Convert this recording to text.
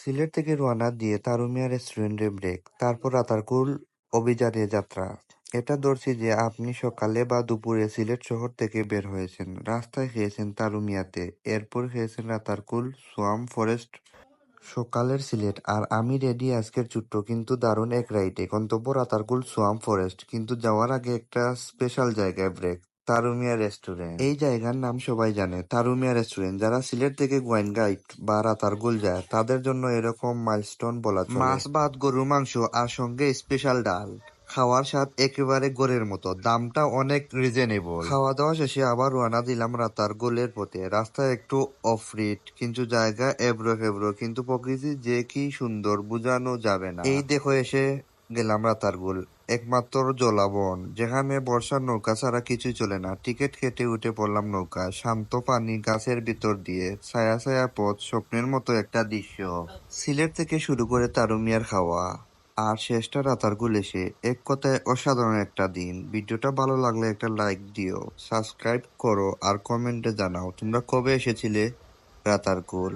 সিলেট থেকে রওনা দিয়ে তারুমিয়া রেস্টুরেন্টে ব্রেক, তারপর রাতারকুল অভিযানে যাত্রা। এটা ধরছি যে আপনি সকালে বা দুপুরে সিলেট শহর থেকে বের হয়েছেন, রাস্তায় খেয়েছেন তারুমিয়াতে, এরপর খেয়েছেন রাতারকুল সোয়াম ফরেস্ট। সকালের সিলেট আর আমি রেডি আজকের ছোট্ট কিন্তু দারুণ এক রাইডে। গন্তব্য রাতারকুল সোয়াম ফরেস্ট, কিন্তু যাওয়ার আগে একটা স্পেশাল জায়গায় ব্রেক, তারুমিয়া রেস্টুরেন্ট। এই জায়গার নাম সবাই জানে, তারুমিয়া রেস্টুরেন্ট। যারা সিলেট থেকে গোয়াইনঘাট বা রাতারগুল যায় তাদের জন্য এরকম মাইলস্টোন বলা চলে। মাছ, ভাত, গরুর মাংস আর সঙ্গে স্পেশাল ডাল। খাওয়ার স্বাদ একেবারে ঘরের মতো, দামটা অনেক রিজনেবল। খাওয়া দাওয়া শেষে আবার রওনা দিলাম রাতারগুলের পথে। রাস্তা একটু অফরিড, কিন্তু জায়গা এবড়ো খেবড়ো, কিন্তু প্রকৃতি যে কি সুন্দর বোঝানো যাবে না। এই দেখো এসে গেলাম রাতারগুল, একমাত্র জলাবন যেখানে বর্ষার নৌকা ছাড়া কিছুই চলে না। টিকিট কেটে উঠে পড়লাম নৌকা, শান্ত পানি, গাছের ভিতর দিয়ে ছায়া ছায়া পথ, স্বপ্নের মতো একটা দৃশ্য। সিলেট থেকে শুরু করে তারুমিয়ার খাওয়া আর শেষটা রাতারগুল এসে, এক কথায় অসাধারণ একটা দিন। ভিডিওটা ভালো লাগলে একটা লাইক দিও, সাবস্ক্রাইব করো আর কমেন্টে জানাও তোমরা কবে এসেছিলে রাতারগুল।